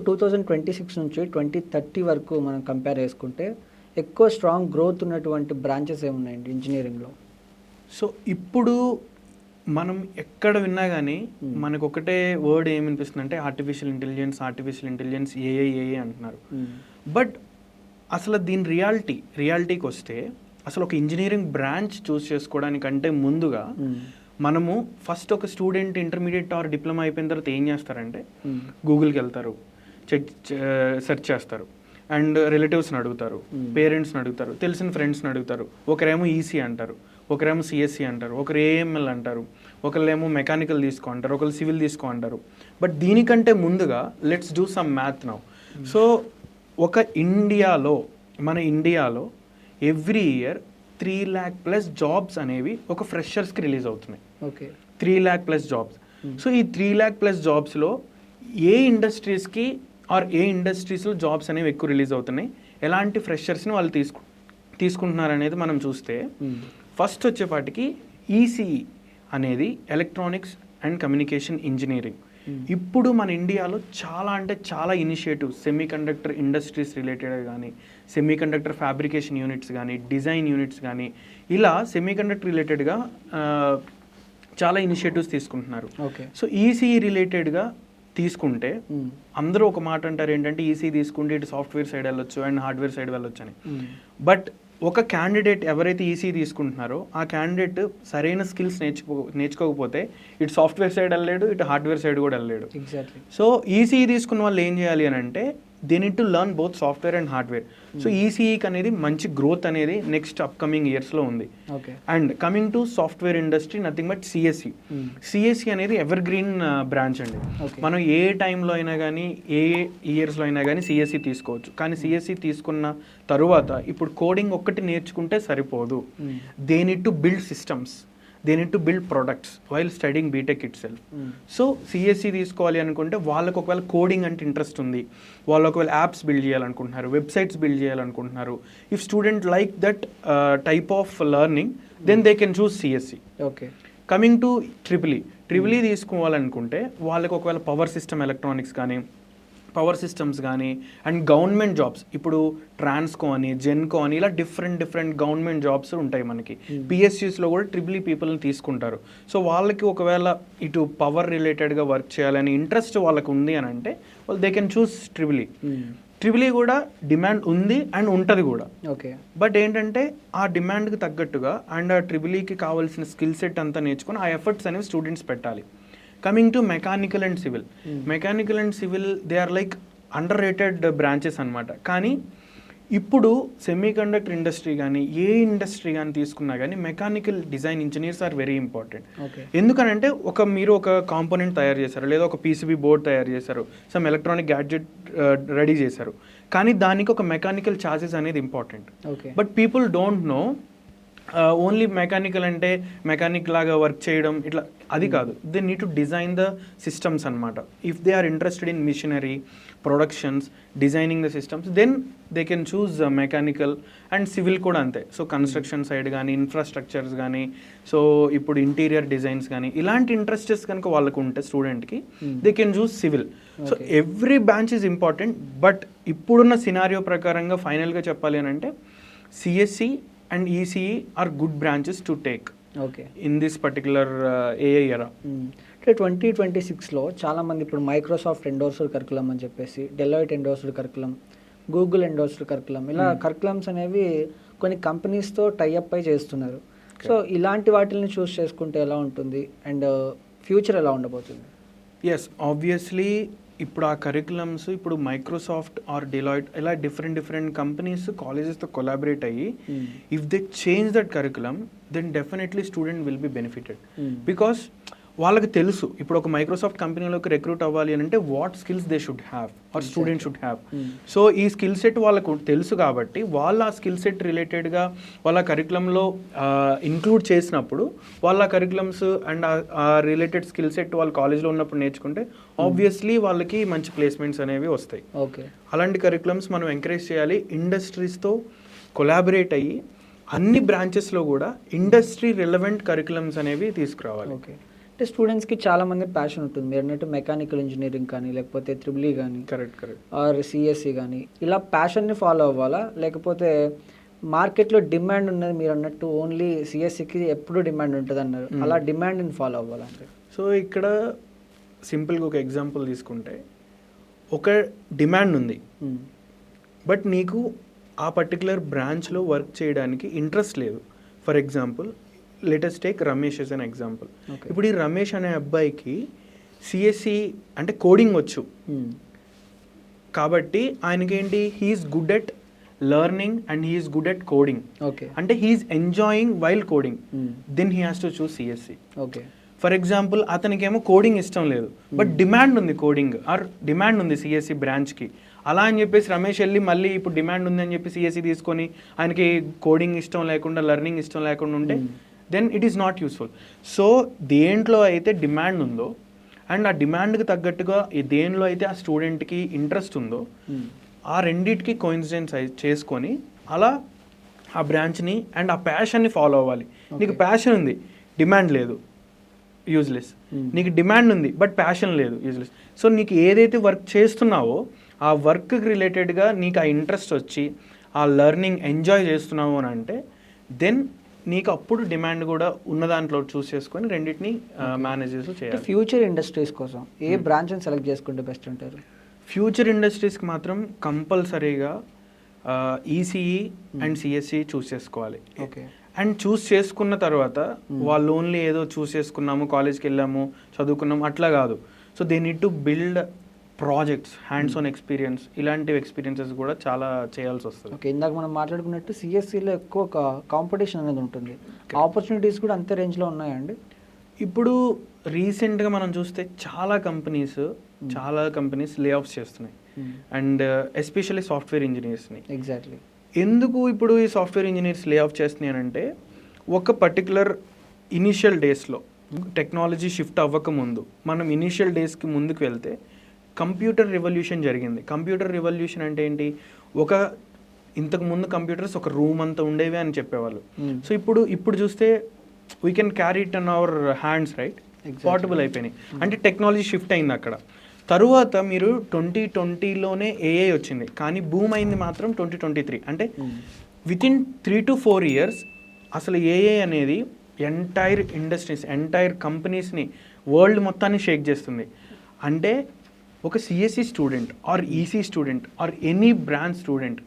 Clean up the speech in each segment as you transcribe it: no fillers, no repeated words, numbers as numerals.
2026 నుంచి 2030 వరకు మనం కంపేర్ చేసుకుంటే ఎక్కువ స్ట్రాంగ్ గ్రోత్ ఉన్నటువంటి బ్రాంచెస్ ఏమున్నాయండి ఇంజనీరింగ్లో? సో ఇప్పుడు మనం ఎక్కడ విన్నా కానీ మనకు ఒకటే వర్డ్ ఏమనిపిస్తుంది అంటే ఆర్టిఫిషియల్ ఇంటెలిజెన్స్ ఏఐ అంటున్నారు. బట్ అసలు దీని రియాలిటీకి వస్తే అసలు ఒక ఇంజనీరింగ్ బ్రాంచ్ చూస్ చేసుకోవడానికంటే ముందుగా మనము ఫస్ట్ ఒక స్టూడెంట్ ఇంటర్మీడియట్ ఆర్ డిప్లొమా అయిపోయిన తర్వాత ఏం చేస్తారంటే గూగుల్కి వెళ్తారు, సెర్చ్ చేస్తారు, అండ్ రిలేటివ్స్ని అడుగుతారు, పేరెంట్స్ని అడుగుతారు, తెలిసిన ఫ్రెండ్స్ని అడుగుతారు. ఒకరేమో ఈసీ అంటారు, ఒకరేమో సిఎస్సి అంటారు, ఒకరు ఏఎంఎల్ అంటారు, ఒకళ్ళేమో మెకానికల్ తీసుకో అంటారు, ఒకళ్ళు సివిల్ తీసుకో అంటారు. బట్ దీనికంటే ముందుగా let's do some math now. So మన ఇండియాలో ఎవ్రీ ఇయర్ 3 lakh+ జాబ్స్ అనేవి ఒక ఫ్రెషర్స్కి రిలీజ్ అవుతున్నాయి. Okay, 3 lakh+ jobs. సో ఈ 3 lakh+ జాబ్స్లో ఏ ఇండస్ట్రీస్లో జాబ్స్ అనేవి ఎక్కువ రిలీజ్ అవుతున్నాయి, ఎలాంటి ఫ్రెషర్స్ని వాళ్ళు తీసుకుంటున్నారు అనేది మనం చూస్తే ఫస్ట్ వచ్చేపాటికి ఈసీఈ అనేది ఎలక్ట్రానిక్స్ అండ్ కమ్యూనికేషన్ ఇంజనీరింగ్. ఇప్పుడు మన ఇండియాలో చాలా ఇనిషియేటివ్స్ సెమీకండక్టర్ ఇండస్ట్రీస్ రిలేటెడ్ కానీ, సెమీకండక్టర్ ఫ్యాబ్రికేషన్ యూనిట్స్ కానీ, డిజైన్ యూనిట్స్ కానీ, ఇలా సెమీకండక్టర్ రిలేటెడ్గా చాలా ఇనిషియేటివ్స్ తీసుకుంటున్నారు. సో ఈసీఈ రిలేటెడ్గా తీసుకుంటే అందరూ ఒక మాట అంటారు ఏంటంటే ఈసీ తీసుకుంటే ఇటు సాఫ్ట్వేర్ సైడ్ వెళ్ళొచ్చు అండ్ హార్డ్వేర్ సైడ్ వెళ్ళొచ్చు అని. బట్ ఒక క్యాండిడేట్ ఎవరైతే ఈసీ తీసుకుంటున్నారో ఆ క్యాండిడేట్ సరైన స్కిల్స్ నేర్చుకోకపోతే ఇటు సాఫ్ట్వేర్ సైడ్ వెళ్ళలేడు, ఇటు హార్డ్వేర్ సైడ్ కూడా వెళ్ళలేడు. ఎగ్జాక్ట్లీ. సో ఈసీ తీసుకున్న వాళ్ళు ఏం చేయాలి అని అంటే they need to learn both software and hardware. So ఈసీఈకి అనేది మంచి గ్రోత్ అనేది నెక్స్ట్ అప్కమింగ్ ఇయర్స్లో ఉంది. And coming to software industry nothing but CSC అనేది ఎవర్ గ్రీన్ బ్రాంచ్ అండి. మనం ఏ టైంలో అయినా కానీ ఏ ఇయర్స్లో అయినా కానీ సిఎస్సి తీసుకోవచ్చు. కానీ సిఎస్సి తీసుకున్న తరువాత ఇప్పుడు కోడింగ్ ఒక్కటి నేర్చుకుంటే సరిపోదు. They need to build systems, they need to build products while studying BTech itself. So CSC తీసుకోవాలి అనుకుంటే వాళ్ళకు ఒకవేళ కోడింగ్ అంటే ఇంట్రెస్ట్ ఉంది, వాళ్ళు ఒకవేళ యాప్స్ బిల్డ్ చేయాలనుకుంటున్నారు, వెబ్సైట్స్ బిల్డ్ చేయాలనుకుంటున్నారు, if student like that type of learning then they can choose CSC. Okay. Coming to triple E తీసుకోవాలనుకుంటే వాళ్ళకి ఒకవేళ పవర్ సిస్టమ్ ఎలక్ట్రానిక్స్ కానీ, పవర్ సిస్టమ్స్ కానీ, అండ్ గవర్నమెంట్ జాబ్స్ ఇప్పుడు ట్రాన్స్కో అని, జెన్కో అని, ఇలా డిఫరెంట్ గవర్నమెంట్ జాబ్స్ ఉంటాయి మనకి. పిఎస్యూస్లో కూడా ట్రిపుల్ ఈ పీపుల్ని తీసుకుంటారు. సో వాళ్ళకి ఒకవేళ ఇటు పవర్ రిలేటెడ్గా వర్క్ చేయాలని ఇంట్రెస్ట్ వాళ్ళకు ఉంది అని అంటే వాళ్ళు they can choose triple E కూడా డిమాండ్ ఉంది అండ్ ఉంటుంది కూడా. ఓకే. బట్ ఏంటంటే ఆ డిమాండ్కి తగ్గట్టుగా అండ్ ఆ ట్రిపుల్ ఈకి కావాల్సిన స్కిల్ సెట్ అంతా నేర్చుకొని ఆ ఎఫర్ట్స్ అనేవి స్టూడెంట్స్ పెట్టాలి. Coming to mechanical and civil they are like underrated branches అనమాట. కానీ ఇప్పుడు సెమీకండక్టర్ ఇండస్ట్రీ కానీ ఏ ఇండస్ట్రీ కానీ తీసుకున్నా కానీ mechanical design engineers are very important. ఎందుకనంటే మీరు ఒక కాంపోనెంట్ తయారు చేశారు, లేదా ఒక పీసీబీ బోర్డ్ తయారు చేశారు, సమ్ ఎలక్ట్రానిక్ గ్యాడ్జెట్ రెడీ చేశారు, కానీ దానికి ఒక మెకానికల్ ఛార్జెస్ అనేది important. But people don't know only mechanical అంటే మెకానిక్ లాగా వర్క్ చేయడం ఇట్లా అది కాదు. They need to design the systems అనమాట. If they are interested in machinery productions, designing the systems, then they can choose mechanical and civil కూడా అంతే. So construction side కానీ, ఇన్ఫ్రాస్ట్రక్చర్స్ కానీ, సో ఇప్పుడు ఇంటీరియర్ డిజైన్స్ కానీ, ఇలాంటి ఇంట్రెస్టెస్ కనుక వాళ్ళకు ఉంటే స్టూడెంట్కి they can choose civil. So every branch is important. But ఇప్పుడున్న సినారియో ప్రకారంగా ఫైనల్గా చెప్పాలి అని అంటే CSC and ECE are good branches to take in this particular AI era. 2026లో చాలామంది ఇప్పుడు మైక్రోసాఫ్ట్ ఎండోర్స్డ్ కరికులం అని చెప్పేసి, Deloitte endorsed curriculum, Google endorsed curriculum, ఇలా కరికులమ్స్ అనేవి కొన్ని కంపెనీస్తో టైఅప్ అయి చేస్తున్నారు. సో ఇలాంటి వాటిని చూస్ చేసుకుంటే ఎలా ఉంటుంది అండ్ ఫ్యూచర్ ఎలా ఉండబోతుంది? ఎస్, ఆబ్వియస్లీ ఇప్పుడు ఆ కరికులమ్స్ ఇప్పుడు మైక్రోసాఫ్ట్ ఆర్ డెలాయిట్ ఇలా డిఫరెంట్ కంపెనీస్ కాలేజెస్తో కొలాబరేట్ అయ్యి if they change that curriculum then definitely student will be benefited. Because వాళ్ళకి తెలుసు ఇప్పుడు ఒక మైక్రోసాఫ్ట్ కంపెనీలోకి రిక్రూట్ అవ్వాలి అని అంటే what skills they should have or student should have. So ఈ స్కిల్ సెట్ వాళ్ళకు తెలుసు కాబట్టి వాళ్ళు ఆ స్కిల్ సెట్ రిలేటెడ్గా వాళ్ళ కరికులంలో ఇంక్లూడ్ చేసినప్పుడు వాళ్ళ కరికులమ్స్ అండ్ ఆ రిలేటెడ్ స్కిల్ సెట్ వాళ్ళు కాలేజ్లో ఉన్నప్పుడు నేర్చుకుంటే ఆబ్వియస్లీ వాళ్ళకి మంచి ప్లేస్మెంట్స్ అనేవి వస్తాయి. అలాంటి కరికులమ్స్ మనం ఎంకరేజ్ చేయాలి. ఇండస్ట్రీస్తో కొలాబరేట్ అయ్యి అన్ని బ్రాంచెస్లో కూడా ఇండస్ట్రీ రిలవెంట్ కరికులమ్స్ అనేవి తీసుకురావాలి. అంటే స్టూడెంట్స్కి చాలా మంది ప్యాషన్ ఉంటుంది, మీరు అన్నట్టు మెకానికల్ ఇంజనీరింగ్ కానీ లేకపోతే త్రిబుల్ కానీ కరెక్ట్ ఆర్ సిఎస్సి కానీ, ఇలా ప్యాషన్ని ఫాలో అవ్వాలా లేకపోతే మార్కెట్లో డిమాండ్ ఉన్నది మీరు అన్నట్టు ఓన్లీ సిఎస్సికి ఎప్పుడు డిమాండ్ ఉంటుంది అన్నారు, అలా డిమాండ్ని ఫాలో అవ్వాలంటే? సో ఇక్కడ సింపుల్గా ఒక ఎగ్జాంపుల్ తీసుకుంటే ఒక డిమాండ్ ఉంది, బట్ నీకు ఆ పర్టికులర్ బ్రాంచ్లో వర్క్ చేయడానికి ఇంట్రెస్ట్ లేదు. For example latest take Ramesh as an example. ఇప్పుడు ఈ రమేష్ అనే అబ్బాయికి సిఎస్సి అంటే కోడింగ్ వచ్చు, కాబట్టి ఆయనకేంటి, he's good at learning and he's good at coding. Okay, అంటే he's enjoying while coding, then he has to choose CSC. Okay, for example అతనికేమో కోడింగ్ ఇష్టం లేదు, బట్ డిమాండ్ ఉంది కోడింగ్ ఆర్ డిమాండ్ ఉంది సిఎస్సి బ్రాంచ్కి. అలా అని చెప్పేసి రమేష్ వెళ్ళి మళ్ళీ ఇప్పుడు డిమాండ్ ఉంది అని చెప్పి సిఎస్సి తీసుకొని ఆయనకి కోడింగ్ ఇష్టం లేకుండా లెర్నింగ్ ఇష్టం లేకుండా ఉంటే then it is not useful. So దేంట్లో అయితే డిమాండ్ ఉందో అండ్ ఆ డిమాండ్కి తగ్గట్టుగా దేనిలో అయితే ఆ స్టూడెంట్కి ఇంట్రెస్ట్ ఉందో ఆ రెండింటికి కోయిన్సిడెన్స్ చేసుకొని అలా ఆ బ్రాంచ్ని అండ్ ఆ ప్యాషన్ని ఫాలో అవ్వాలి. నీకు ప్యాషన్ ఉంది, డిమాండ్ లేదు, యూజ్లెస్. నీకు డిమాండ్ ఉంది బట్ ప్యాషన్ లేదు, యూజ్లెస్. సో నీకు ఏదైతే వర్క్ చేస్తున్నావో ఆ వర్క్కి రిలేటెడ్గా నీకు ఆ ఇంట్రెస్ట్ వచ్చి ఆ లెర్నింగ్ ఎంజాయ్ చేస్తున్నావు అని అంటే దెన్ నీకు అప్పుడు డిమాండ్ కూడా ఉన్న దాంట్లో చూస్ చేసుకొని రెండింటిని మేనేజ్ చేసి చేయాలి. ఫ్యూచర్ ఇండస్ట్రీస్ కోసం ఏ బ్రాంచ్ని సెలెక్ట్ చేసుకుంటే బెస్ట్ అంటారు? ఫ్యూచర్ ఇండస్ట్రీస్కి మాత్రం కంపల్సరీగా ఈసీఈ అండ్ సిఎస్సి చూస్ చేసుకోవాలి. ఓకే, అండ్ చూస్ చేసుకున్న తర్వాత వాళ్ళు ఓన్లీ ఏదో చూస్ చేసుకున్నాము, కాలేజ్కి వెళ్ళాము, చదువుకున్నాము అట్లా కాదు. So they need to build projects, hands on experience, ఇలాంటివి ఎక్స్పీరియన్సెస్ కూడా చాలా చేయాల్సి వస్తుంది. ఓకే, ఇందాక మనం మాట్లాడుకున్నట్టు సిఎస్సిలో ఎక్కువ కాంపిటీషన్ అనేది ఉంటుంది, ఆపర్చునిటీస్ కూడా అంతే రేంజ్లో ఉన్నాయండి? ఇప్పుడు రీసెంట్గా మనం చూస్తే చాలా కంపెనీస్ లే ఆఫ్స్ చేస్తున్నాయి, అండ్ ఎస్పెషల్లీ సాఫ్ట్వేర్ ఇంజనీర్స్ని. ఎగ్జాక్ట్లీ. ఎందుకు ఇప్పుడు ఈ సాఫ్ట్వేర్ ఇంజనీర్స్ లే ఆఫ్ చేస్తున్నాయి అంటే ఒక పర్టికులర్ ఇనీషియల్ డేస్లో టెక్నాలజీ షిఫ్ట్ అవ్వకముందు మనం ఇనీషియల్ డేస్కి ముందుకు వెళ్తే కంప్యూటర్ రెవల్యూషన్ జరిగింది. కంప్యూటర్ రెవల్యూషన్ అంటే ఏంటి, ఇంతకు ముందు కంప్యూటర్స్ ఒక రూమ్ అంతా ఉండేవి అని చెప్పేవాళ్ళు. సో ఇప్పుడు చూస్తే we can carry it an our hands, right? Portable అయిపోయినాయి. అంటే టెక్నాలజీ షిఫ్ట్ అయింది అక్కడ. తరువాత మీరు 2020లోనే ఏఐ వచ్చింది, కానీ బూమ్ అయింది మాత్రం 2023. అంటే వితిన్ 3 to 4 years అసలు ఏఐ అనేది ఎంటైర్ ఇండస్ట్రీస్, ఎంటైర్ కంపెనీస్ని, వరల్డ్ మొత్తాన్ని షేక్ చేస్తుంది. అంటే ఒక CSC student or EC student or any branch student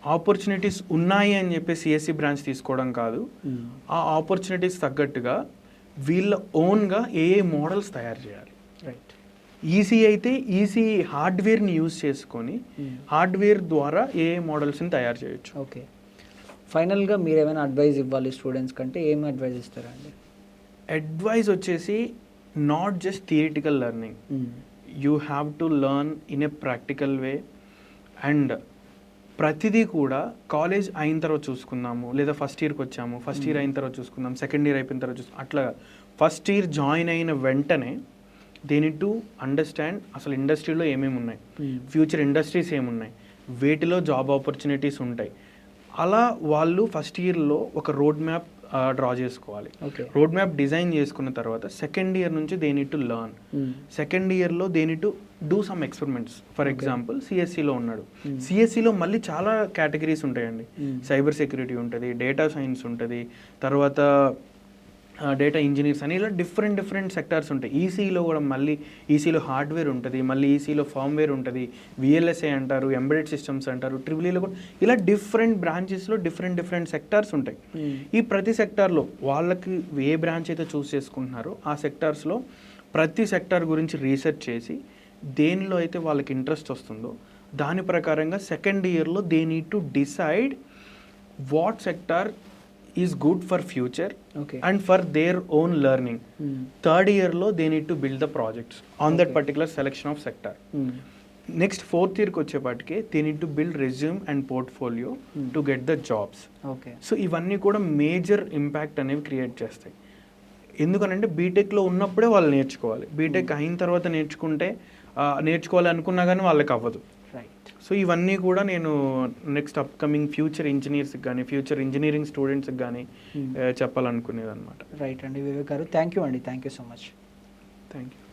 opportunities ఉన్నాయి అని చెప్పి సిఎస్సి బ్రాంచ్ తీసుకోవడం కాదు, ఆ ఆపర్చునిటీస్ తగ్గట్టుగా వీళ్ళ ఓన్గా ఏఐ మోడల్స్ తయారు చేయాలి. రైట్. ఈసీ అయితే ఈసీ హార్డ్వేర్ని యూజ్ చేసుకొని హార్డ్వేర్ ద్వారా ఏఐ మోడల్స్ని తయారు చేయొచ్చు. ఓకే, ఫైనల్గా మీరు ఏమైనా అడ్వైజ్ ఇవ్వాలి స్టూడెంట్స్ కంటే ఏమి అడ్వైజ్ ఇస్తారండి? అడ్వైజ్ వచ్చేసి not just theoretical learning, you have to learn in a practical way. And ప్రతిదీ కూడా కాలేజ్ అయిన తర్వాత చూసుకుందాము, లేదా ఫస్ట్ ఇయర్కి వచ్చాము, ఫస్ట్ ఇయర్ అయిన తర్వాత చూసుకుందాం, సెకండ్ ఇయర్ అయిపోయిన తర్వాత అట్లా ఫస్ట్ ఇయర్ జాయిన్ అయిన వెంటనే దే నీడ్ టు అండర్స్టాండ్ అసలు ఇండస్ట్రీలో ఏమేమి ఉన్నాయి, ఫ్యూచర్ ఇండస్ట్రీస్ ఏమున్నాయి, వేటిలో జాబ్ ఆపర్చునిటీస్ ఉంటాయి. అలా వాళ్ళు ఫస్ట్ ఇయర్లో ఒక రోడ్ మ్యాప్ డ్రా చేసుకోవాలి. రోడ్ మ్యాప్ డిజైన్ చేసుకున్న తర్వాత సెకండ్ ఇయర్ నుంచి they need to learn. Second ఇయర్లో they need to do some experiments. For example సిఎస్సిలో ఉన్నాడు, సిఎస్సిలో మళ్ళీ చాలా కేటగిరీస్ ఉంటాయండి. సైబర్ సెక్యూరిటీ ఉంటుంది, డేటా సైన్స్ ఉంటుంది, తర్వాత డేటా ఇంజనీర్స్ అని, ఇలా డిఫరెంట్ సెక్టార్స్ ఉంటాయి. ఈసీలో కూడా మళ్ళీ ఈసీలో హార్డ్వేర్ ఉంటుంది, మళ్ళీ ఈసీలో ఫార్మ్వేర్ ఉంటుంది, విఎల్ఎస్ఏ అంటారు, ఎంబెడెడ్ సిస్టమ్స్ అంటారు, ట్రిబులీలో కూడా ఇలా డిఫరెంట్ బ్రాంచెస్లో డిఫరెంట్ సెక్టార్స్ ఉంటాయి. ఈ ప్రతి సెక్టార్లో వాళ్ళకి ఏ బ్రాంచ్ అయితే చూస్ చేసుకుంటున్నారో ఆ సెక్టార్స్లో ప్రతి సెక్టార్ గురించి రీసెర్చ్ చేసి దేనిలో అయితే వాళ్ళకి ఇంట్రెస్ట్ వస్తుందో దాని ప్రకారంగా సెకండ్ ఇయర్లో they need to decide what sector is good for future and for their own learning. Third year lo they need to build the projects on that particular selection of sector. Next fourth year ko vachepatike they need to build resume and portfolio to get the jobs. So ivanni kuda major impact anevi create chestayi. ఎందుకనంటే బీటెక్లో ఉన్నప్పుడే వాళ్ళు నేర్చుకోవాలి. BTech అయిన తర్వాత నేర్చుకోవాలి అనుకున్నా కానీ వాళ్ళకి అవ్వదు. రైట్. సో ఇవన్నీ కూడా నేను నెక్స్ట్ అప్కమింగ్ ఫ్యూచర్ ఇంజనీర్స్కి కానీ ఫ్యూచర్ ఇంజనీరింగ్ స్టూడెంట్స్కి కానీ చెప్పాలనుకునేది అనమాట. రైట్ అండి వివేక్ గారు, థ్యాంక్ యూ అండి, thank you so much. Thank you.